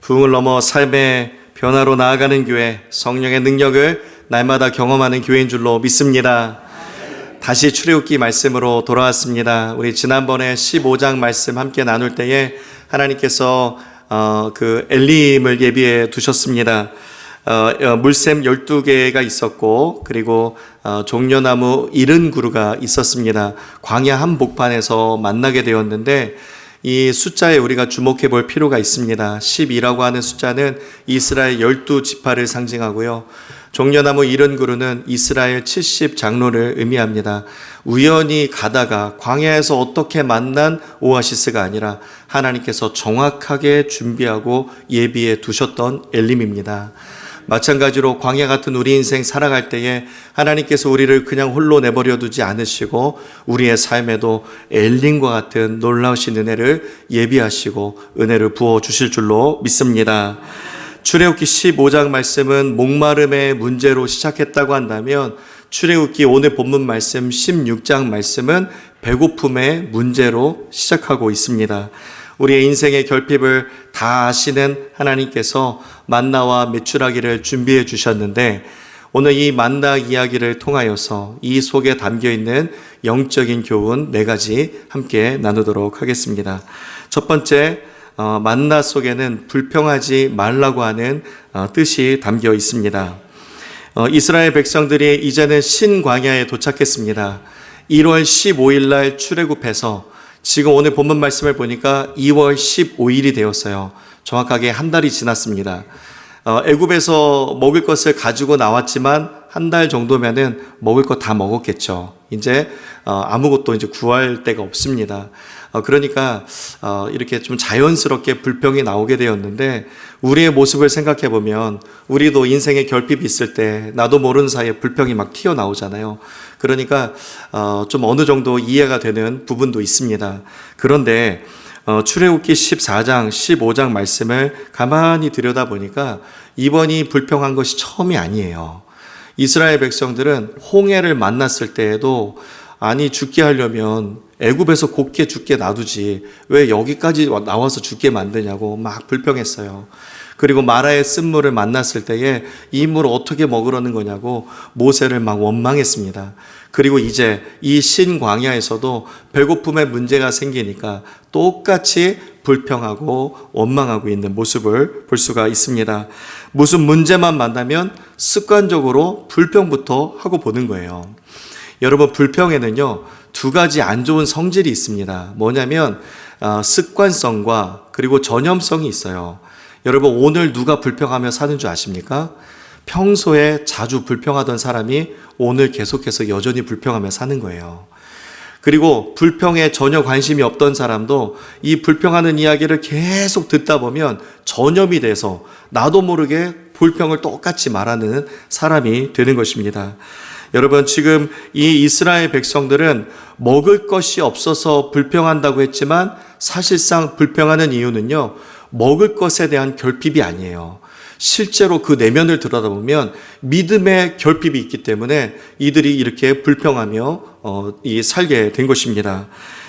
부흥을 넘어 삶의 변화로 나아가는 교회, 성령의 능력을 날마다 경험하는 교회인 줄로 믿습니다. 다시 출애굽기 말씀으로 돌아왔습니다. 우리 지난번에 15장 말씀 함께 나눌 때에 하나님께서 그 엘림을 예비해 두셨습니다. 물샘 12개가 있었고, 그리고 종려나무 70그루가 있었습니다. 광야 한복판에서 만나게 되었는데, 이 숫자에 우리가 주목해 볼 필요가 있습니다. 12라고 하는 숫자는 이스라엘 12지파를 상징하고요. 종려나무 70그루는 이스라엘 70장로를 의미합니다. 우연히 가다가 광야에서 어떻게 만난 오아시스가 아니라 하나님께서 정확하게 준비하고 예비해 두셨던 엘림입니다. 마찬가지로 광야 같은 우리 인생 살아갈 때에 하나님께서 우리를 그냥 홀로 내버려 두지 않으시고 우리의 삶에도 엘림과 같은 놀라우신 은혜를 예비하시고 은혜를 부어주실 줄로 믿습니다. 출애굽기 15장 말씀은 목마름의 문제로 시작했다고 한다면 출애굽기 오늘 본문 말씀 16장 말씀은 배고픔의 문제로 시작하고 있습니다. 우리의 인생의 결핍을 다 아시는 하나님께서 만나와 메추라기를 준비해 주셨는데, 오늘 이 만나 이야기를 통하여서 이 속에 담겨있는 영적인 교훈 4가지 함께 나누도록 하겠습니다. 첫 번째, 만나 속에는 불평하지 말라고 하는 뜻이 담겨 있습니다. 이스라엘 백성들이 이제는 신광야에 도착했습니다. 1월 15일 날 출애굽해서 지금 오늘 본문 말씀을 보니까 2월 15일이 되었어요. 정확하게 한 달이 지났습니다. 애굽에서 먹을 것을 가지고 나왔지만 한 달 정도면은 먹을 거 다 먹었겠죠. 이제 아무것도 이제 구할 데가 없습니다. 그러니까 이렇게 좀 자연스럽게 불평이 나오게 되었는데, 우리의 모습을 생각해 보면 우리도 인생의 결핍이 있을 때 나도 모르는 사이에 불평이 막 튀어나오잖아요. 그러니까 좀 어느 정도 이해가 되는 부분도 있습니다. 그런데 출애굽기 14장, 15장 말씀을 가만히 들여다보니까 이번이 불평한 것이 처음이 아니에요. 이스라엘 백성들은 홍해를 만났을 때에도 아니 죽게 하려면 애굽에서 곱게 죽게 놔두지 왜 여기까지 나와서 죽게 만드냐고 막 불평했어요. 그리고 마라의 쓴물을 만났을 때에 이 물을 어떻게 먹으려는 거냐고 모세를 막 원망했습니다. 그리고 이제 이 신광야에서도 배고픔의 문제가 생기니까 똑같이 불평하고 원망하고 있는 모습을 볼 수가 있습니다. 무슨 문제만 만나면 습관적으로 불평부터 하고 보는 거예요. 여러분, 불평에는요 2가지 안 좋은 성질이 있습니다. 뭐냐면 습관성과 그리고 전염성이 있어요. 여러분, 오늘 누가 불평하며 사는 줄 아십니까? 평소에 자주 불평하던 사람이 오늘 계속해서 여전히 불평하며 사는 거예요. 그리고 불평에 전혀 관심이 없던 사람도 이 불평하는 이야기를 계속 듣다 보면 전염이 돼서 나도 모르게 불평을 똑같이 말하는 사람이 되는 것입니다. 여러분, 지금 이 이스라엘 백성들은 먹을 것이 없어서 불평한다고 했지만 사실상 불평하는 이유는요, 먹을 것에 대한 결핍이 아니에요. 실제로 그 내면을 들여다보면 믿음의 결핍이 있기 때문에 이들이 이렇게 불평하며 살게 된 것입니다.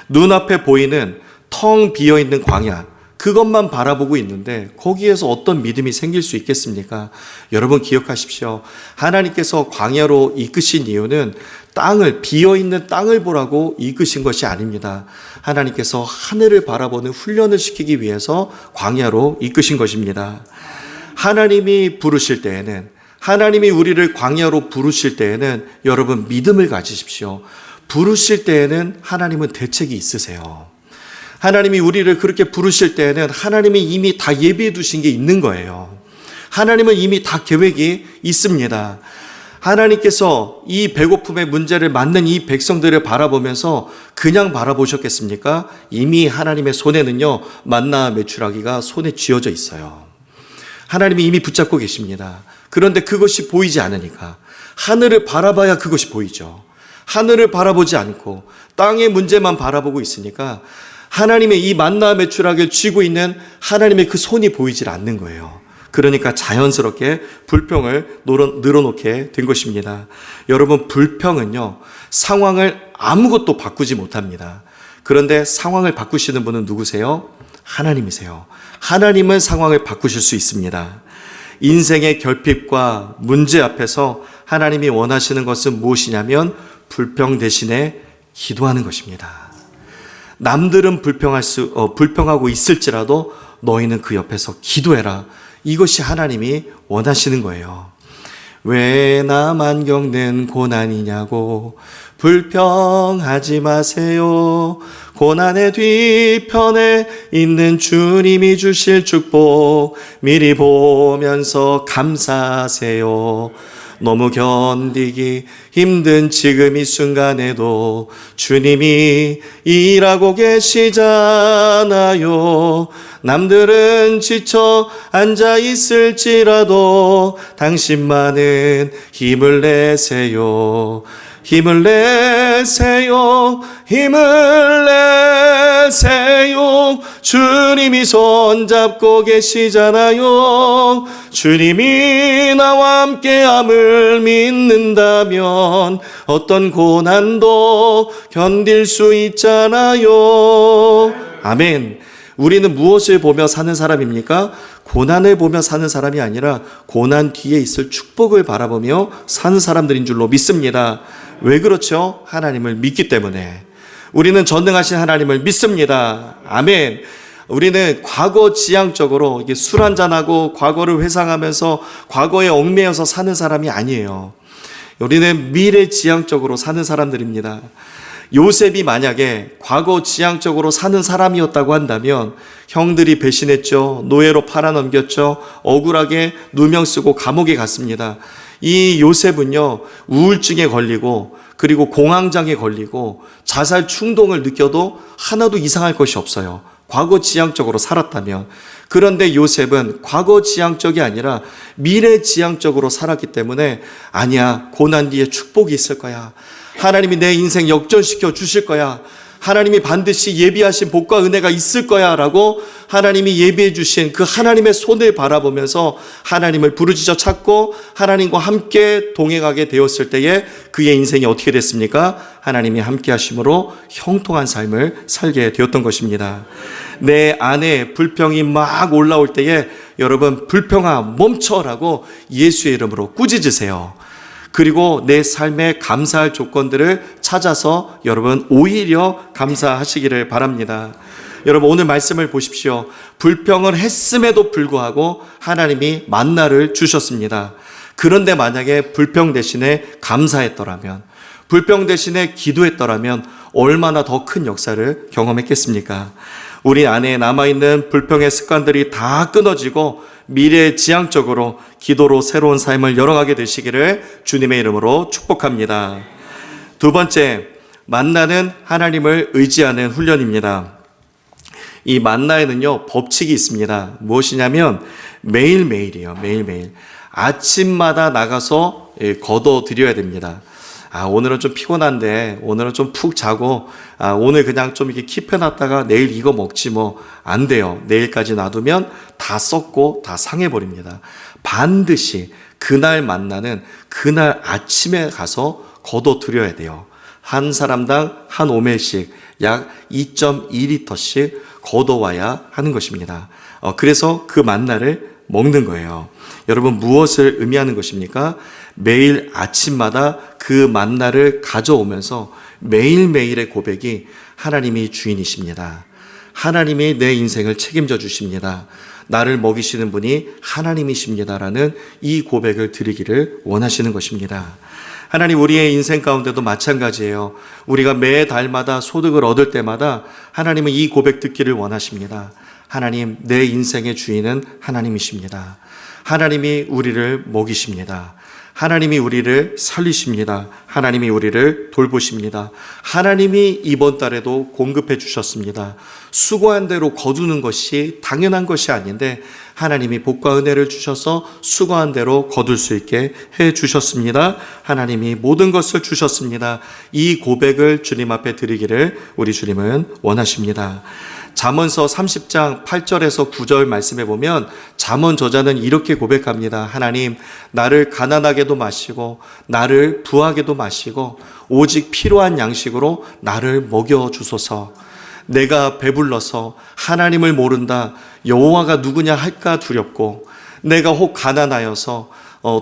눈앞에 보이는 텅 비어있는 광야, 그것만 바라보고 있는데 거기에서 어떤 믿음이 생길 수 있겠습니까? 여러분, 기억하십시오. 하나님께서 광야로 이끄신 이유는 비어있는 땅을 보라고 이끄신 것이 아닙니다. 하나님께서 하늘을 바라보는 훈련을 시키기 위해서 광야로 이끄신 것입니다. 하나님이 부르실 때에는, 하나님이 우리를 광야로 부르실 때에는 여러분 믿음을 가지십시오. 부르실 때에는 하나님은 대책이 있으세요. 하나님이 우리를 그렇게 부르실 때에는 하나님이 이미 다 예비해 두신 게 있는 거예요. 하나님은 이미 다 계획이 있습니다. 하나님께서 이 배고픔의 문제를 맞는 이 백성들을 바라보면서 그냥 바라보셨겠습니까? 이미 하나님의 손에는요 만나 메추라기가 손에 쥐어져 있어요. 하나님이 이미 붙잡고 계십니다. 그런데 그것이 보이지 않으니까 하늘을 바라봐야 그것이 보이죠. 하늘을 바라보지 않고 땅의 문제만 바라보고 있으니까 하나님의 이 만나 메추라기를 쥐고 있는 하나님의 그 손이 보이질 않는 거예요. 그러니까 자연스럽게 불평을 늘어놓게 된 것입니다. 여러분, 불평은요 상황을 아무것도 바꾸지 못합니다. 그런데 상황을 바꾸시는 분은 누구세요? 하나님이세요. 하나님은 상황을 바꾸실 수 있습니다. 인생의 결핍과 문제 앞에서 하나님이 원하시는 것은 무엇이냐면 불평 대신에 기도하는 것입니다. 남들은 불평하고 있을지라도 너희는 그 옆에서 기도해라. 이것이 하나님이 원하시는 거예요. 왜 나만 겪는 고난이냐고 불평하지 마세요. 고난의 뒤편에 있는 주님이 주실 축복 미리 보면서 감사하세요. 너무 견디기 힘든 지금 이 순간에도 주님이 일하고 계시잖아요. 남들은 지쳐 앉아 있을지라도 당신만은 힘을 내세요. 힘을 내세요. 힘을 내세요. 주님이 손잡고 계시잖아요. 주님이 나와 함께함을 믿는다면 어떤 고난도 견딜 수 있잖아요. 아멘. 우리는 무엇을 보며 사는 사람입니까? 고난을 보며 사는 사람이 아니라 고난 뒤에 있을 축복을 바라보며 사는 사람들인 줄로 믿습니다. 왜 그렇죠? 하나님을 믿기 때문에. 우리는 전능하신 하나님을 믿습니다. 아멘. 우리는 과거 지향적으로 술 한잔하고 과거를 회상하면서 과거에 얽매여서 사는 사람이 아니에요. 우리는 미래 지향적으로 사는 사람들입니다. 요셉이 만약에 과거 지향적으로 사는 사람이었다고 한다면 형들이 배신했죠. 노예로 팔아넘겼죠. 억울하게 누명 쓰고 감옥에 갔습니다. 이 요셉은요, 우울증에 걸리고 그리고 공황장애 걸리고 자살 충동을 느껴도 하나도 이상할 것이 없어요. 과거 지향적으로 살았다면. 그런데 요셉은 과거 지향적이 아니라 미래 지향적으로 살았기 때문에 아니야, 고난 뒤에 축복이 있을 거야. 하나님이 내 인생 역전시켜 주실 거야. 하나님이 반드시 예비하신 복과 은혜가 있을 거야 라고 하나님이 예비해 주신 그 하나님의 손을 바라보면서 하나님을 부르짖어 찾고 하나님과 함께 동행하게 되었을 때에 그의 인생이 어떻게 됐습니까? 하나님이 함께 하심으로 형통한 삶을 살게 되었던 것입니다. 내 안에 불평이 막 올라올 때에 여러분, 불평아 멈춰라고 예수의 이름으로 꾸짖으세요. 그리고 내 삶에 감사할 조건들을 찾아서 여러분 오히려 감사하시기를 바랍니다. 여러분, 오늘 말씀을 보십시오. 불평을 했음에도 불구하고 하나님이 만나를 주셨습니다. 그런데 만약에 불평 대신에 감사했더라면, 불평 대신에 기도했더라면 얼마나 더 큰 역사를 경험했겠습니까? 우리 안에 남아있는 불평의 습관들이 다 끊어지고 미래 지향적으로 기도로 새로운 삶을 열어가게 되시기를 주님의 이름으로 축복합니다. 두 번째, 만나는 하나님을 의지하는 훈련입니다. 이 만나에는요, 법칙이 있습니다. 무엇이냐면 매일매일이에요. 매일매일. 아침마다 나가서 거둬들여야 됩니다. 오늘은 좀 피곤한데 오늘은 좀 푹 자고 오늘 그냥 좀 이렇게 킵해놨다가 내일 이거 먹지 뭐 안 돼요. 내일까지 놔두면 다 썩고 다 상해버립니다. 반드시 그날 만나는 그날 아침에 가서 거둬들여야 돼요. 한 사람당 한 오멜씩 약 2.2리터씩 거둬와야 하는 것입니다. 그래서 그 만나를 먹는 거예요. 여러분, 무엇을 의미하는 것입니까? 매일 아침마다 그 만나를 가져오면서 매일매일의 고백이 하나님이 주인이십니다. 하나님이 내 인생을 책임져 주십니다. 나를 먹이시는 분이 하나님이십니다라는 이 고백을 드리기를 원하시는 것입니다. 하나님, 우리의 인생 가운데도 마찬가지예요. 우리가 매달마다 소득을 얻을 때마다 하나님은 이 고백 듣기를 원하십니다. 하나님, 내 인생의 주인은 하나님이십니다. 하나님이 우리를 먹이십니다. 하나님이 우리를 살리십니다. 하나님이 우리를 돌보십니다. 하나님이 이번 달에도 공급해 주셨습니다. 수고한 대로 거두는 것이 당연한 것이 아닌데 하나님이 복과 은혜를 주셔서 수고한 대로 거둘 수 있게 해 주셨습니다. 하나님이 모든 것을 주셨습니다. 이 고백을 주님 앞에 드리기를 우리 주님은 원하십니다. 잠언서 30장 8절에서 9절 말씀에 보면 잠언 저자는 이렇게 고백합니다. 하나님, 나를 가난하게도 마시고 나를 부하게도 마시고 오직 필요한 양식으로 나를 먹여 주소서. 내가 배불러서 하나님을 모른다, 여호와가 누구냐 할까 두렵고, 내가 혹 가난하여서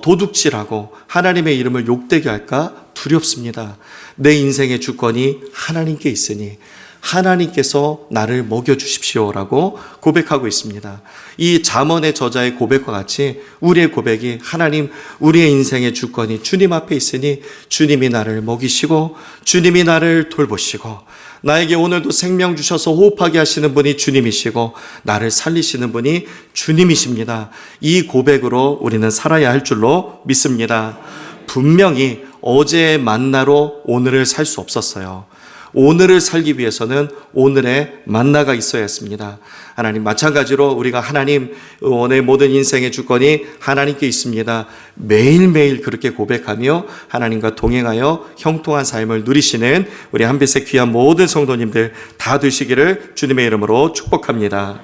도둑질하고 하나님의 이름을 욕되게 할까 두렵습니다. 내 인생의 주권이 하나님께 있으니 하나님께서 나를 먹여주십시오라고 고백하고 있습니다. 이 잠언의 저자의 고백과 같이 우리의 고백이, 하나님, 우리의 인생의 주권이 주님 앞에 있으니 주님이 나를 먹이시고 주님이 나를 돌보시고 나에게 오늘도 생명 주셔서 호흡하게 하시는 분이 주님이시고 나를 살리시는 분이 주님이십니다. 이 고백으로 우리는 살아야 할 줄로 믿습니다. 분명히 어제의 만나로 오늘을 살 수 없었어요. 오늘을 살기 위해서는 오늘의 만나가 있어야 했습니다. 하나님, 마찬가지로 우리가 하나님, 오늘 모든 인생의 주권이 하나님께 있습니다. 매일매일 그렇게 고백하며 하나님과 동행하여 형통한 삶을 누리시는 우리 한빛의 귀한 모든 성도님들 다 되시기를 주님의 이름으로 축복합니다.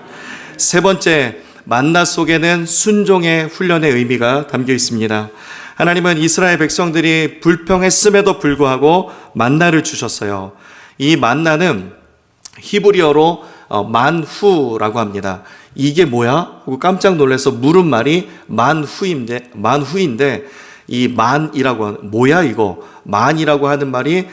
세 번째, 만나 속에는 순종의 훈련의 의미가 담겨 있습니다. 하나님은 이스라엘 백성들이 불평했음에도 불구하고 만나를 주셨어요. 이 만나는 히브리어로 만후라고 합니다. 이게 뭐야? 하고 깜짝 놀라서 물은 말이 만후인데 이 만이라고 하는, 뭐야 이거? 만이라고 하는 말이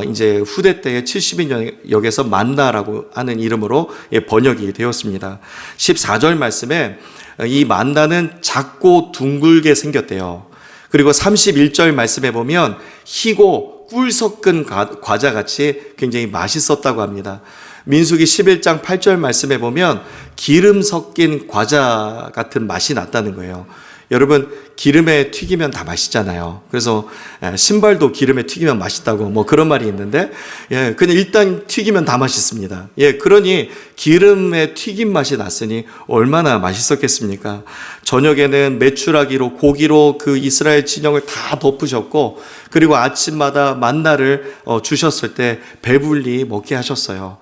이제 후대 때의 70인역에서 만나라고 하는 이름으로 번역이 되었습니다. 14절 말씀에 이 만나는 작고 둥글게 생겼대요. 그리고 31절 말씀에 보면 희고 꿀 섞은 과자같이 굉장히 맛있었다고 합니다. 민수기 11장 8절 말씀에 보면 기름 섞인 과자 같은 맛이 났다는 거예요. 여러분, 기름에 튀기면 다 맛있잖아요. 그래서 신발도 기름에 튀기면 맛있다고 뭐 그런 말이 있는데, 그냥 일단 튀기면 다 맛있습니다. 그러니 기름에 튀긴 맛이 났으니 얼마나 맛있었겠습니까? 저녁에는 메추라기로, 고기로 그 이스라엘 진영을 다 덮으셨고, 그리고 아침마다 만나를 주셨을 때 배불리 먹게 하셨어요.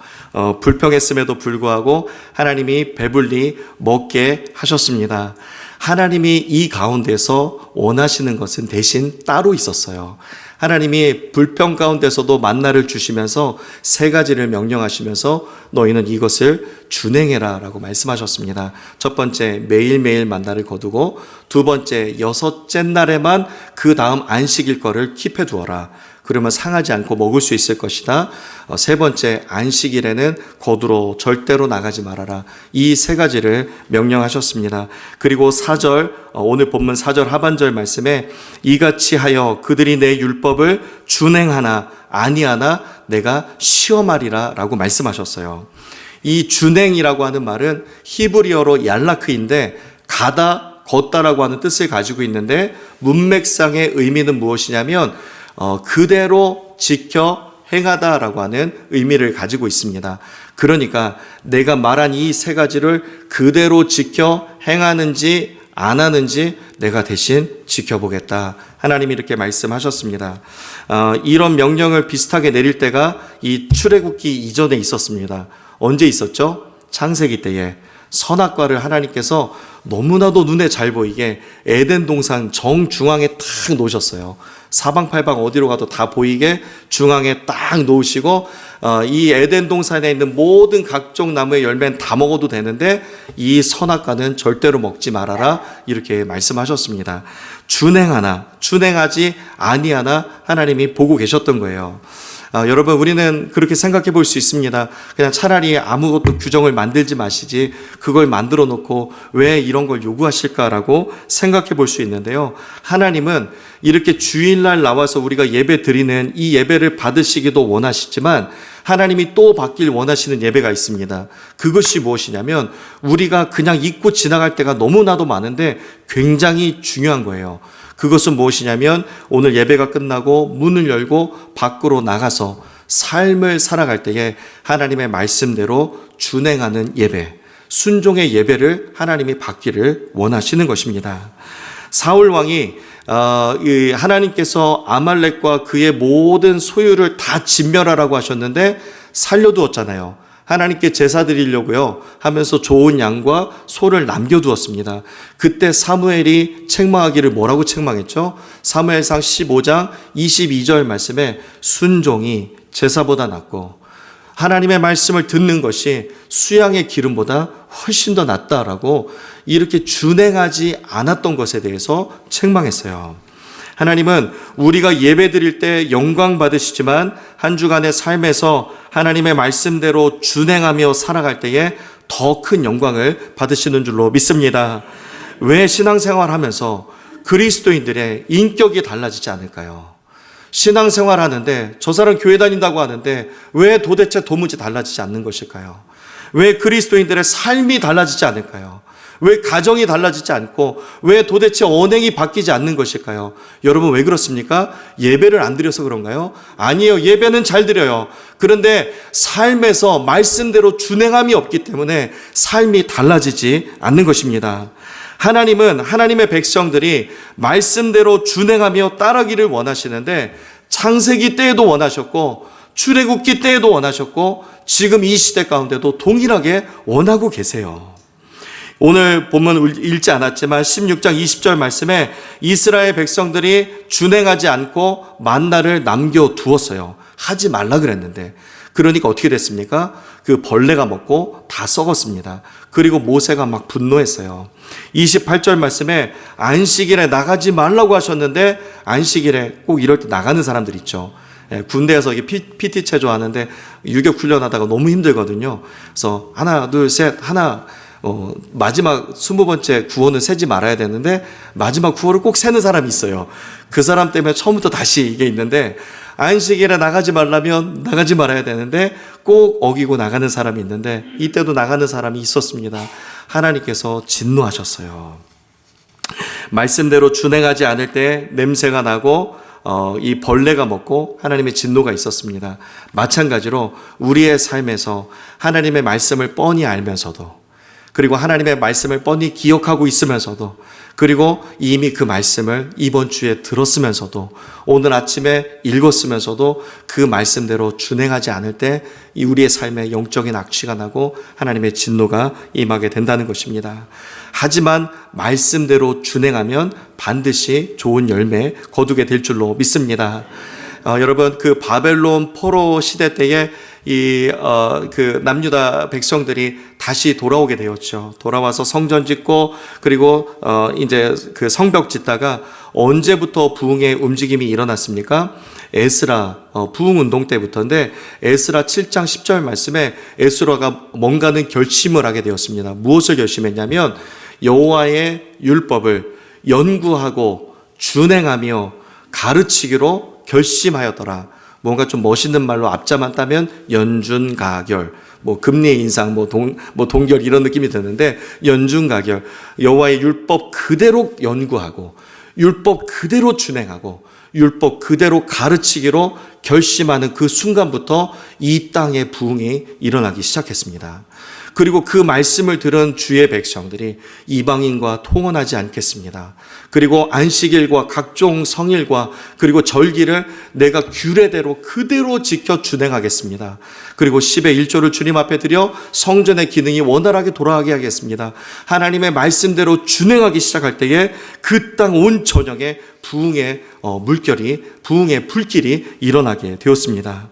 불평했음에도 불구하고 하나님이 배불리 먹게 하셨습니다. 하나님이 이 가운데서 원하시는 것은 대신 따로 있었어요. 하나님이 불평 가운데서도 만나를 주시면서 세 가지를 명령하시면서 너희는 이것을 준행해라 라고 말씀하셨습니다. 첫 번째, 매일매일 만나를 거두고, 두 번째, 여섯째 날에만 그 다음 안식일 거를 킵해 두어라. 그러면 상하지 않고 먹을 수 있을 것이다. 세 번째, 안식일에는 거두러 절대로 나가지 말아라. 이 세 가지를 명령하셨습니다. 그리고 4절, 오늘 본문 4절 하반절 말씀에 이같이 하여 그들이 내 율법을 준행하나 아니하나 내가 시험하리라 라고 말씀하셨어요. 이 준행이라고 하는 말은 히브리어로 얄라크인데 가다, 걷다라고 하는 뜻을 가지고 있는데, 문맥상의 의미는 무엇이냐면 그대로 지켜 행하다라고 하는 의미를 가지고 있습니다. 그러니까 내가 말한 이 세 가지를 그대로 지켜 행하는지 안 하는지 내가 대신 지켜보겠다. 하나님이 이렇게 말씀하셨습니다. 이런 명령을 비슷하게 내릴 때가 이 출애굽기 이전에 있었습니다. 언제 있었죠? 창세기 때에 선악과를 하나님께서 너무나도 눈에 잘 보이게 에덴 동산 정중앙에 딱 놓으셨어요. 사방팔방 어디로 가도 다 보이게 중앙에 딱 놓으시고, 이 에덴 동산에 있는 모든 각종 나무의 열매는 다 먹어도 되는데 이 선악과는 절대로 먹지 말아라, 이렇게 말씀하셨습니다. 준행하나 준행하지 아니하나 하나님이 보고 계셨던 거예요. 여러분, 우리는 그렇게 생각해 볼 수 있습니다. 그냥 차라리 아무것도 규정을 만들지 마시지 그걸 만들어 놓고 왜 이런 걸 요구하실까라고 생각해 볼 수 있는데요. 하나님은 이렇게 주일날 나와서 우리가 예배 드리는 이 예배를 받으시기도 원하시지만 하나님이 또 받길 원하시는 예배가 있습니다. 그것이 무엇이냐면 우리가 그냥 잊고 지나갈 때가 너무나도 많은데 굉장히 중요한 거예요. 그것은 무엇이냐면 오늘 예배가 끝나고 문을 열고 밖으로 나가서 삶을 살아갈 때에 하나님의 말씀대로 준행하는 예배, 순종의 예배를 하나님이 받기를 원하시는 것입니다. 사울 왕이 하나님께서 아말렉과 그의 모든 소유를 다 진멸하라고 하셨는데 살려두었잖아요. 하나님께 제사 드리려고요 하면서 좋은 양과 소를 남겨두었습니다. 그때 사무엘이 책망하기를 뭐라고 책망했죠? 사무엘상 15장 22절 말씀에 순종이 제사보다 낫고 하나님의 말씀을 듣는 것이 수양의 기름보다 훨씬 더 낫다라고 이렇게 준행하지 않았던 것에 대해서 책망했어요. 하나님은 우리가 예배 드릴 때 영광 받으시지만 한 주간의 삶에서 하나님의 말씀대로 준행하며 살아갈 때에 더 큰 영광을 받으시는 줄로 믿습니다. 왜 신앙생활 하면서 그리스도인들의 인격이 달라지지 않을까요? 신앙생활 하는데 저 사람 교회 다닌다고 하는데 왜 도대체 도무지 달라지지 않는 것일까요? 왜 그리스도인들의 삶이 달라지지 않을까요? 왜 가정이 달라지지 않고 왜 도대체 언행이 바뀌지 않는 것일까요? 여러분 왜 그렇습니까? 예배를 안 드려서 그런가요? 아니에요. 예배는 잘 드려요. 그런데 삶에서 말씀대로 준행함이 없기 때문에 삶이 달라지지 않는 것입니다. 하나님은 하나님의 백성들이 말씀대로 준행하며 따르기를 원하시는데 창세기 때에도 원하셨고 출애굽기 때에도 원하셨고 지금 이 시대 가운데도 동일하게 원하고 계세요. 오늘 본문 읽지 않았지만 16장 20절 말씀에 이스라엘 백성들이 준행하지 않고 만나를 남겨두었어요. 하지 말라 그랬는데 그러니까 어떻게 됐습니까? 그 벌레가 먹고 다 썩었습니다. 그리고 모세가 막 분노했어요. 28절 말씀에 안식일에 나가지 말라고 하셨는데 안식일에 꼭 이럴 때 나가는 사람들 있죠. 군대에서 PT 체조하는데 유격 훈련하다가 너무 힘들거든요. 그래서 하나 둘 셋 하나 마지막 20번째 구호는 세지 말아야 되는데 마지막 구호를 꼭 세는 사람이 있어요. 그 사람 때문에 처음부터 다시 이게 있는데 안식일에 나가지 말라면 나가지 말아야 되는데 꼭 어기고 나가는 사람이 있는데 이때도 나가는 사람이 있었습니다. 하나님께서 진노하셨어요. 말씀대로 준행하지 않을 때 냄새가 나고 이 벌레가 먹고 하나님의 진노가 있었습니다. 마찬가지로 우리의 삶에서 하나님의 말씀을 뻔히 알면서도 그리고 하나님의 말씀을 뻔히 기억하고 있으면서도 그리고 이미 그 말씀을 이번 주에 들었으면서도 오늘 아침에 읽었으면서도 그 말씀대로 준행하지 않을 때 우리의 삶에 영적인 악취가 나고 하나님의 진노가 임하게 된다는 것입니다. 하지만 말씀대로 준행하면 반드시 좋은 열매 거두게 될 줄로 믿습니다. 여러분 그 바벨론 포로 시대 때에 그 남유다 백성들이 다시 돌아오게 되었죠. 돌아와서 성전 짓고 그리고 이제 그 성벽 짓다가 언제부터 부흥의 움직임이 일어났습니까? 에스라 부흥 운동 때부터인데 에스라 7장 10절 말씀에 에스라가 뭔가는 결심을 하게 되었습니다. 무엇을 결심했냐면 여호와의 율법을 연구하고 준행하며 가르치기로 결심하였더라. 뭔가 좀 멋있는 말로 앞자만 따면 연준가결, 금리 인상, 동결 이런 느낌이 드는데 연준가결, 여호와의 율법 그대로 연구하고 율법 그대로 준행하고 율법 그대로 가르치기로 결심하는 그 순간부터 이 땅의 부흥이 일어나기 시작했습니다. 그리고 그 말씀을 들은 주의 백성들이 이방인과 통혼하지 않겠습니다. 그리고 안식일과 각종 성일과 그리고 절기를 내가 규례대로 그대로 지켜 준행하겠습니다. 그리고 10의 1조를 주님 앞에 드려 성전의 기능이 원활하게 돌아가게 하겠습니다. 하나님의 말씀대로 준행하기 시작할 때에 그 땅 온 전역에 부흥의 물결이, 부흥의 불길이 일어나게 되었습니다.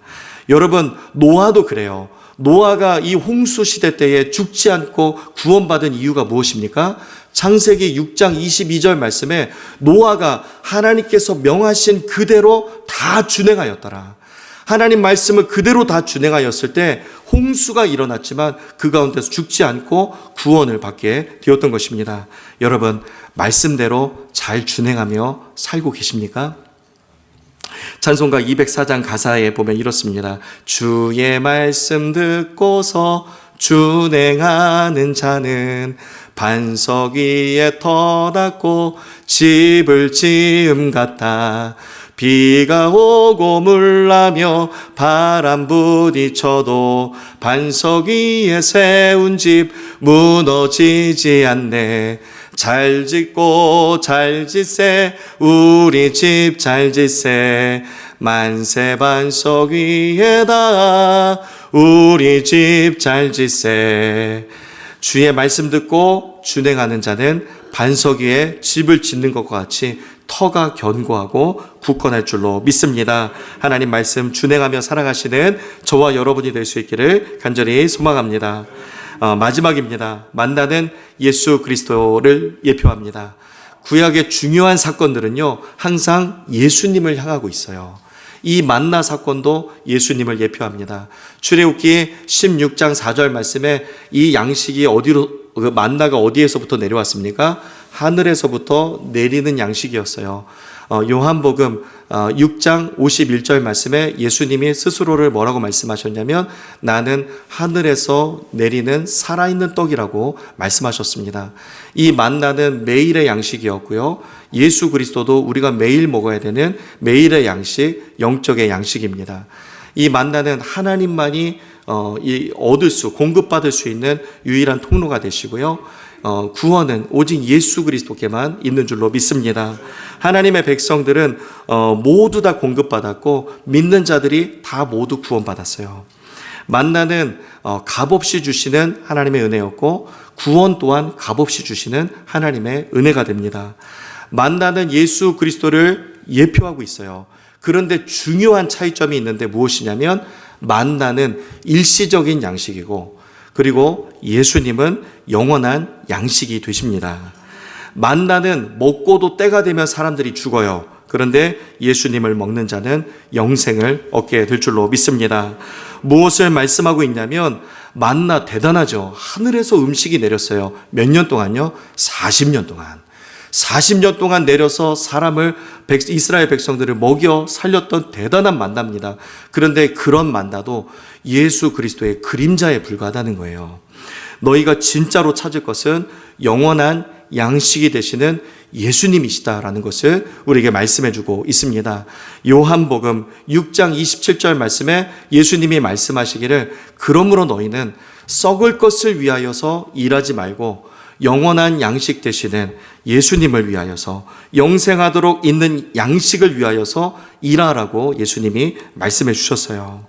여러분, 노아도 그래요. 노아가 이 홍수 시대 때에 죽지 않고 구원받은 이유가 무엇입니까? 창세기 6장 22절 말씀에 노아가 하나님께서 명하신 그대로 다 준행하였더라. 하나님 말씀을 그대로 다 준행하였을 때 홍수가 일어났지만 그 가운데서 죽지 않고 구원을 받게 되었던 것입니다. 여러분, 말씀대로 잘 준행하며 살고 계십니까? 찬송가 204장 가사에 보면 이렇습니다. 주의 말씀 듣고서 준행하는 자는 반석 위에 터닫고 집을 지음 같아. 비가 오고 물나며 바람 부딪혀도 반석 위에 세운 집 무너지지 않네. 잘 짓고 잘 짓세 우리 집 잘 짓세 만세 반석 위에다 우리 집 잘 짓세. 주의 말씀 듣고 준행하는 자는 반석 위에 집을 짓는 것과 같이 터가 견고하고 굳건할 줄로 믿습니다. 하나님 말씀 준행하며 살아가시는 저와 여러분이 될 수 있기를 간절히 소망합니다. 마지막입니다. 만나는 예수 그리스도를 예표합니다. 구약의 중요한 사건들은요, 항상 예수님을 향하고 있어요. 이 만나 사건도 예수님을 예표합니다. 출애굽기 16장 4절 말씀에 이 양식이 만나가 어디에서부터 내려왔습니까? 하늘에서부터 내리는 양식이었어요. 요한복음 6장 51절 말씀에 예수님이 스스로를 뭐라고 말씀하셨냐면 나는 하늘에서 내리는 살아있는 떡이라고 말씀하셨습니다. 이 만나는 매일의 양식이었고요. 예수 그리스도도 우리가 매일 먹어야 되는 매일의 양식, 영적의 양식입니다. 이 만나는 하나님만이 공급받을 수 있는 유일한 통로가 되시고요. 구원은 오직 예수 그리스도께만 있는 줄로 믿습니다. 하나님의 백성들은 모두 다 공급받았고 믿는 자들이 다 모두 구원받았어요. 만나는 값없이 주시는 하나님의 은혜였고 구원 또한 값없이 주시는 하나님의 은혜가 됩니다. 만나는 예수 그리스도를 예표하고 있어요. 그런데 중요한 차이점이 있는데 무엇이냐면 만나는 일시적인 양식이고 그리고 예수님은 영원한 양식이 되십니다. 만나는 먹고도 때가 되면 사람들이 죽어요. 그런데 예수님을 먹는 자는 영생을 얻게 될 줄로 믿습니다. 무엇을 말씀하고 있냐면 만나 대단하죠. 하늘에서 음식이 내렸어요. 몇 년 동안요? 40년 동안. 40년 동안 내려서 이스라엘 백성들을 먹여 살렸던 대단한 만나입니다. 그런데 그런 만나도 예수 그리스도의 그림자에 불과하다는 거예요. 너희가 진짜로 찾을 것은 영원한 양식이 되시는 예수님이시다라는 것을 우리에게 말씀해주고 있습니다. 요한복음 6장 27절 말씀에 예수님이 말씀하시기를 그러므로 너희는 썩을 것을 위하여서 일하지 말고 영원한 양식 되시는 예수님을 위하여서 영생하도록 있는 양식을 위하여서 일하라고 예수님이 말씀해 주셨어요.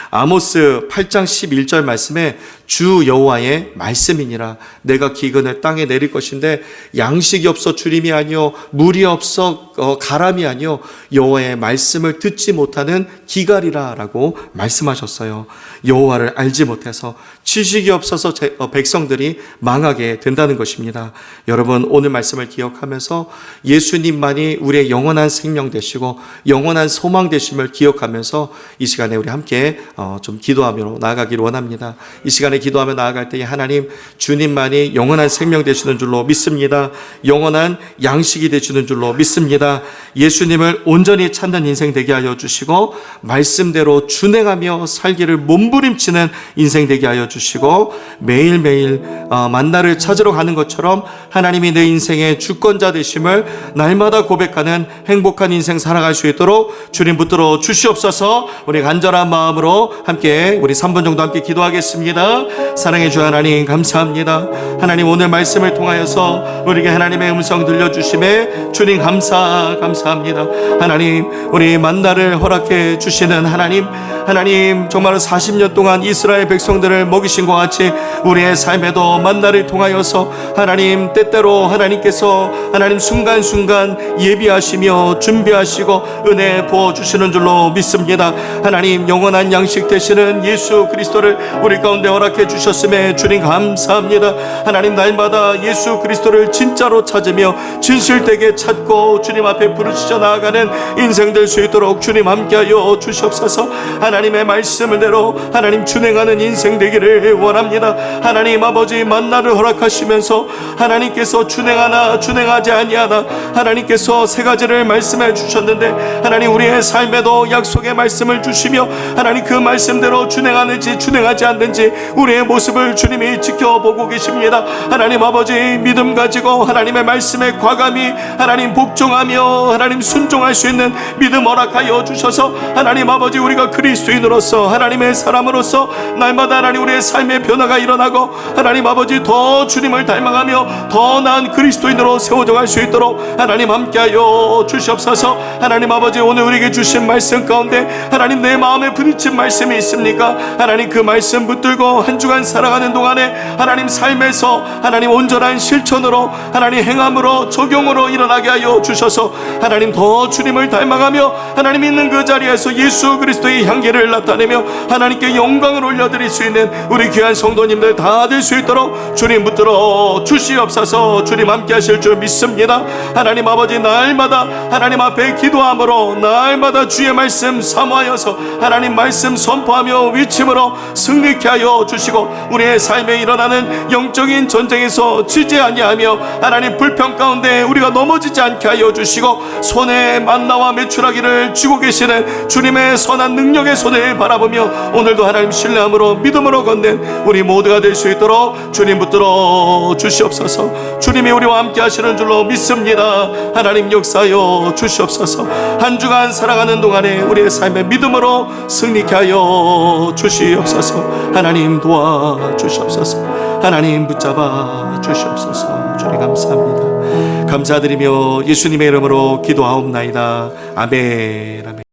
아모스 8장 11절 말씀에 주 여호와의 말씀이니라 내가 기근을 땅에 내릴 것인데 양식이 없어 주림이 아니요 물이 없어 가람이 아니요 여호와의 말씀을 듣지 못하는 기갈이라 라고 말씀하셨어요. 여호와를 알지 못해서 지식이 없어서 백성들이 망하게 된다는 것입니다. 여러분 오늘 말씀을 기억하면서 예수님만이 우리의 영원한 생명 되시고 영원한 소망 되심을 기억하면서 이 시간에 우리 함께 좀 기도하며 나아가기를 원합니다. 이 시간에 기도하며 나아갈 때에 하나님 주님만이 영원한 생명 되시는 줄로 믿습니다. 영원한 양식이 되시는 줄로 믿습니다. 예수님을 온전히 찾는 인생 되게 하여 주시고 말씀대로 준행하며 살기를 몸부림치는 인생 되게 하여 주시고 매일매일 만나를 찾으러 가는 것처럼 하나님이 내 인생의 주권자 되심을 날마다 고백하는 행복한 인생 살아갈 수 있도록 주님 붙들어 주시옵소서. 우리 간절한 마음으로 함께 우리 3분 정도 함께 기도하겠습니다. 사랑해 주 하나님 감사합니다. 하나님 오늘 말씀을 통하여서 우리에게 하나님의 음성 들려주심에 주님 감사합니다. 하나님 우리 만나를 허락해 주시는 하나님 정말 40년 동안 이스라엘 백성들을 먹이신 것 같이 우리의 삶에도 만나를 통하여서 하나님 때때로 하나님께서 하나님 순간순간 예비하시며 준비하시고 은혜 부어주시는 줄로 믿습니다. 하나님 영원한 양식 되시는 예수 그리스도를 우리 가운데 허락해 주셨음에 주님 감사합니다. 하나님 날마다 예수 그리스도를 진짜로 찾으며 진실되게 찾고 주님 앞에 부르짖어 나아가는 인생 될 수 있도록 주님 함께하여 주시옵소서. 하나님의 말씀을 대로 하나님 준행하는 인생 되기를 원합니다. 하나님 아버지 만나를 허락하시면서 하나님께서 준행하나 준행하지 아니하나 하나님께서 세 가지를 말씀해 주셨는데 하나님 우리의 삶에도 약속의 말씀을 주시며 하나님 그 말씀대로 준행하는지 준행하지 않는지 우리의 모습을 주님이 지켜보고 계십니다. 하나님 아버지 믿음 가지고 하나님의 말씀에 과감히 하나님 복종하며 하나님 순종할 수 있는 믿음 허락하여 주셔서 하나님 아버지 우리가 그리스도 그리스도인으로서 하나님의 사람으로서 날마다 하나님 우리의 삶의 변화가 일어나고 하나님 아버지 더 주님을 닮아가며 더 나은 그리스도인으로 세워져 갈 수 있도록 하나님 함께하여 주시옵소서. 하나님 아버지 오늘 우리에게 주신 말씀 가운데 하나님 내 마음에 부딪힌 말씀이 있습니까? 하나님 그 말씀 붙들고 한 주간 살아가는 동안에 하나님 삶에서 하나님 온전한 실천으로 하나님 행함으로 적용으로 일어나게 하여 주셔서 하나님 더 주님을 닮아가며 하나님 있는 그 자리에서 예수 그리스도의 향기를 나타내며 하나님께 영광을 올려드릴 수 있는 우리 귀한 성도님들 다 될 수 있도록 주님 붙들어 주시옵소서. 주님 함께 하실 줄 믿습니다. 하나님 아버지 날마다 하나님 앞에 기도함으로 날마다 주의 말씀 사모하여서 하나님 말씀 선포하며 외침으로 승리케 하여 주시고 우리의 삶에 일어나는 영적인 전쟁에서 지지 아니하며 하나님 불평 가운데 우리가 넘어지지 않게 하여 주시고 손에 만나와 메추라기를 쥐고 계시는 주님의 선한 능력의 손을 바라보며 오늘도 하나님 신뢰함으로 믿음으로 걷는 우리 모두가 될 수 있도록 주님 붙들어 주시옵소서. 주님이 우리와 함께 하시는 줄로 믿습니다. 하나님 역사하여 주시옵소서. 한 주간 살아가는 동안에 우리의 삶의 믿음으로 승리케 하여 주시옵소서. 하나님 도와 주시옵소서. 하나님 붙잡아 주시옵소서. 주님 감사합니다. 감사드리며 예수님의 이름으로 기도하옵나이다. 아멘. 아멘.